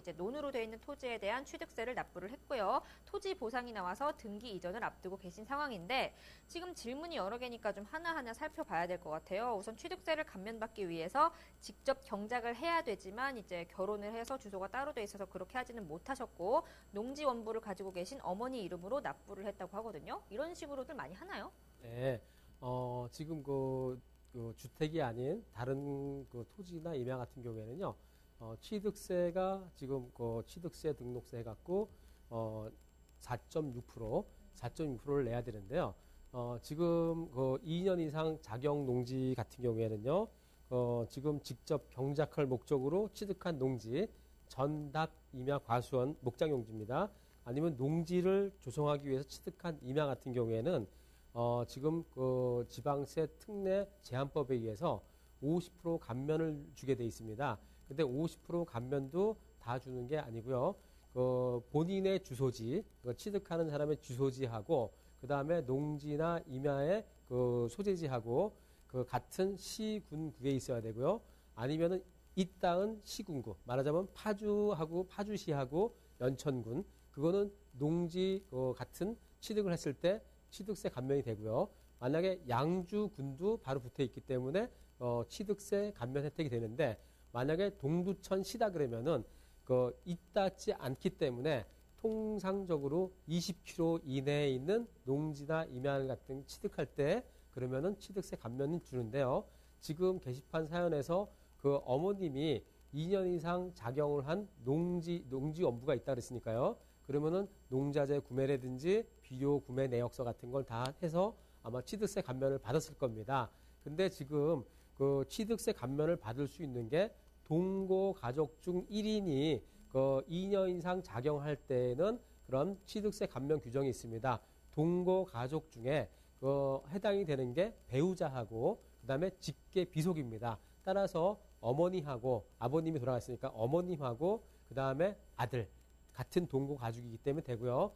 이제 논으로 돼 있는 토지에 대한 취득세를 납부를 했고요. 토지 보상이 나와서 등기 이전을 앞두고 계신 상황인데 지금 질문이 여러 개니까 좀 하나하나 살펴봐야 될 것 같아요. 우선 취득세를 감면받기 위해서 직접 경작을 해야 되지만 이제 결혼을 해서 주소가 따로 돼 있어서 그렇게 하지는 못하셨고 농지 원부를 가지고 계신 어머니 이름으로 납부를 했다고 하거든요. 이런 식으로들 많이 하나요? 네, 지금 그 주택이 아닌 다른 그 토지나 임야 같은 경우에는요, 취득세가 지금 그 취득세 등록세 해갖고, 4.6%를 내야 되는데요. 지금 그 2년 이상 작용 농지 같은 경우에는요, 지금 직접 경작할 목적으로 취득한 농지, 전답 임야 과수원 목장용지입니다. 아니면 농지를 조성하기 위해서 취득한 임야 같은 경우에는 지금 그 지방세 특례 제한법에 의해서 50% 감면을 주게 돼 있습니다. 근데 50% 감면도 다 주는 게 아니고요. 본인의 주소지, 취득하는 사람의 주소지하고 그 다음에 농지나 임야의 그 소재지하고 그 같은 시군구에 있어야 되고요. 아니면은 이 땅은 시군구, 말하자면 파주시하고 연천군, 그거는 농지 같은 취득을 했을 때 취득세 감면이 되고요. 만약에 양주군도 바로 붙어 있기 때문에 취득세 감면 혜택이 되는데 만약에 동두천 시다 그러면은 있닿지 않기 때문에 통상적으로 20km 이내에 있는 농지나 임야 같은 취득할 때 그러면은 취득세 감면을 주는데요. 지금 게시판 사연에서 그 어머님이 2년 이상 작용을 한 농지 원부가 있다 그랬으니까요. 그러면은 농자재 구매라든지 비료 구매 내역서 같은 걸 다 해서 아마 취득세 감면을 받았을 겁니다. 근데 지금 그 취득세 감면을 받을 수 있는 게 동거 가족 중 1인이 그 2년 이상 작용할 때에는 그런 취득세 감면 규정이 있습니다. 동거 가족 중에 해당이 되는 게 배우자하고 그다음에 직계 비속입니다. 따라서 어머니하고 아버님이 돌아갔으니까 어머님하고 그다음에 아들 같은 동거 가족이기 때문에 되고요.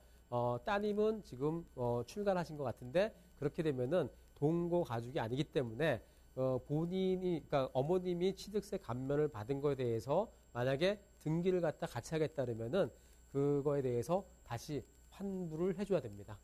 따님은 지금 출간하신 것 같은데 그렇게 되면은 동거 가족이 아니기 때문에 그러니까 어머님이 취득세 감면을 받은 거에 대해서 만약에 등기를 갖다 같이 하겠다 그러면은 그거에 대해서 다시 환불을 해줘야 됩니다.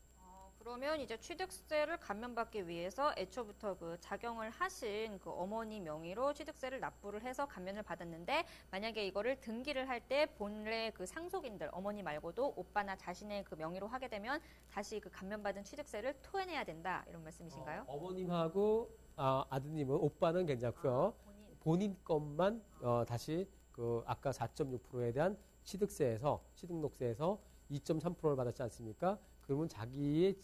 그러면 이제 취득세를 감면받기 위해서 애초부터 그 작용을 하신 그 어머니 명의로 취득세를 납부를 해서 감면을 받았는데 만약에 이거를 등기를 할 때 본래 그 상속인들 어머니 말고도 오빠나 자신의 그 명의로 하게 되면 다시 그 감면받은 취득세를 토해내야 된다 이런 말씀이신가요? 어머님하고 아드님은 오빠는 괜찮고요. 본인 것만 다시 그 아까 4.6%에 대한 취득세에서 2.3%를 받았지 않습니까? 그러면 자기의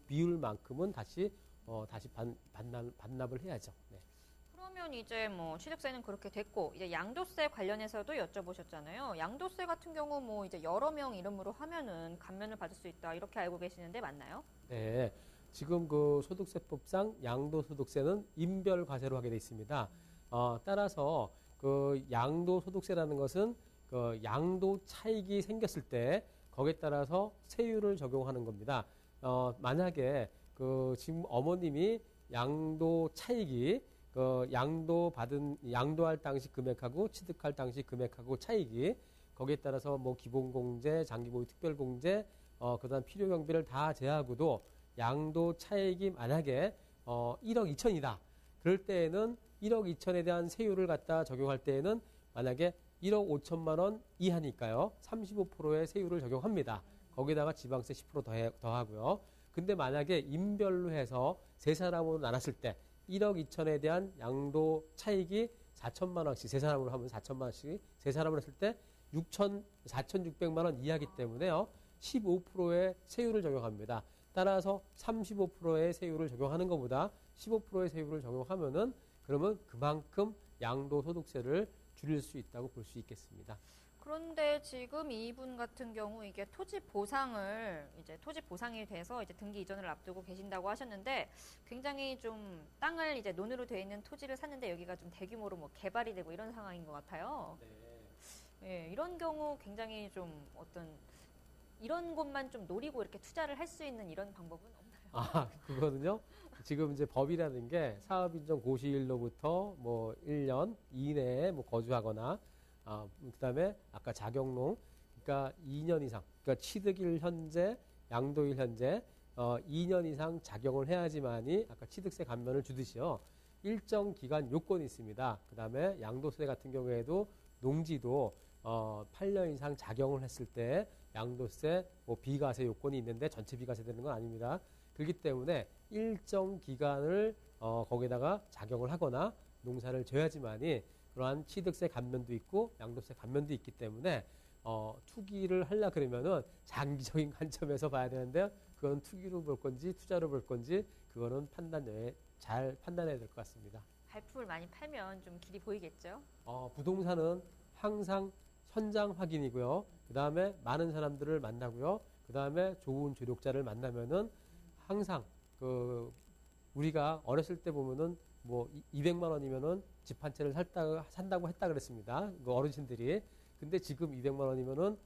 비율만큼은 다시 반납을 해야죠. 네. 그러면 이제 뭐 취득세는 그렇게 됐고 이제 양도세 관련해서도 여쭤보셨잖아요. 양도세 같은 경우 뭐 이제 여러 명 이름으로 하면은 감면을 받을 수 있다 이렇게 알고 계시는데 맞나요? 네. 지금 그 소득세법상 양도소득세는 인별과세로 하게 되어 있습니다. 따라서 그 양도소득세라는 것은 그 양도 차익이 생겼을 때 거기에 따라서 세율을 적용하는 겁니다. 만약에 그 지금 어머님이 양도 차익이 양도할 당시 금액하고 취득할 당시 금액하고 차익이 거기에 따라서 뭐 기본공제, 장기보유 특별공제, 그다음 필요경비를 다 제하고도 양도 차익이 만약에 1억 2천이다. 그럴 때에는 1억 2천에 대한 세율을 갖다 적용할 때에는 만약에 1억 5천만 원 이하니까요. 35%의 세율을 적용합니다. 거기다가 지방세 10% 더하고요. 근데 만약에 인별로 해서 세 사람으로 나눴을 때 1억 2천에 대한 양도 차익이 4천만 원씩 세 사람으로 하면 4천만 원씩 세 사람으로 했을 때 4,600만 원 이하기 때문에요. 15%의 세율을 적용합니다. 따라서 35%의 세율을 적용하는 것보다 15%의 세율을 적용하면은 그러면 그만큼 양도소득세를 줄일 수 있다고 볼 수 있겠습니다. 그런데 지금 이분 같은 경우 이게 토지 보상이 돼서 이제 등기 이전을 앞두고 계신다고 하셨는데 굉장히 좀 땅을 이제 논으로 되어 있는 토지를 샀는데 여기가 좀 대규모로 뭐 개발이 되고 이런 상황인 것 같아요. 네. 예, 이런 경우 굉장히 좀 이런 곳만 좀 노리고 이렇게 투자를 할 수 있는 이런 방법은 없나요? 그거는요. 지금 이제 법이라는 게 사업인정 고시일로부터 뭐 1년 이내에 뭐 거주하거나 그다음에 아까 자경농, 그러니까 2년 이상, 그러니까 취득일 현재, 양도일 현재 2년 이상 작용을 해야지만이 아까 취득세 감면을 주듯이요. 일정 기간 요건이 있습니다. 그다음에 양도세 같은 경우에도 농지도 8년 이상 작용을 했을 때 양도세, 비과세 요건이 있는데 전체 비과세 되는 건 아닙니다. 그렇기 때문에 일정 기간을 거기다가 작용을 하거나 농사를 져야지만이 그러한 취득세 감면도 있고 양도세 감면도 있기 때문에 투기를 하려 그러면은 장기적인 관점에서 봐야 되는데 그건 투기로 볼 건지 투자로 볼 건지 그거는 잘 판단해야 될 것 같습니다. 발품을 많이 팔면 좀 길이 보이겠죠? 부동산은 항상 현장 확인이고요. 그 다음에 많은 사람들을 만나고요. 그 다음에 좋은 조력자를 만나면은 항상 우리가 어렸을 때 보면은 200만 원이면은 집 한 채를 산다고 했다 그랬습니다. 그 어르신들이. 근데 지금 200만 원이면은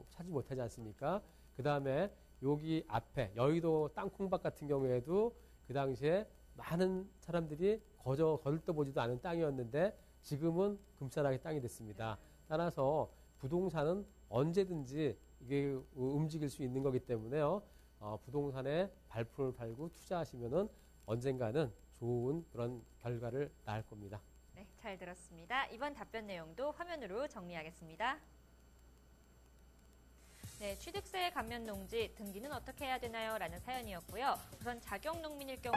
사지 못하지 않습니까? 그 다음에 여기 앞에 여의도 땅콩밭 같은 경우에도 그 당시에 많은 사람들이 거들떠보지도 않은 땅이었는데 지금은 금싸라기 땅이 됐습니다. 따라서 부동산은 언제든지 이게 움직일 수 있는 거기 때문에요. 부동산에 발품을 팔고 투자하시면은 언젠가는 좋은 그런 결과를 낳을 겁니다. 네, 잘 들었습니다. 이번 답변 내용도 화면으로 정리하겠습니다. 네, 취득세 감면 농지 등기는 어떻게 해야 되나요? 라는 사연이었고요. 우선 자격 농민일 경우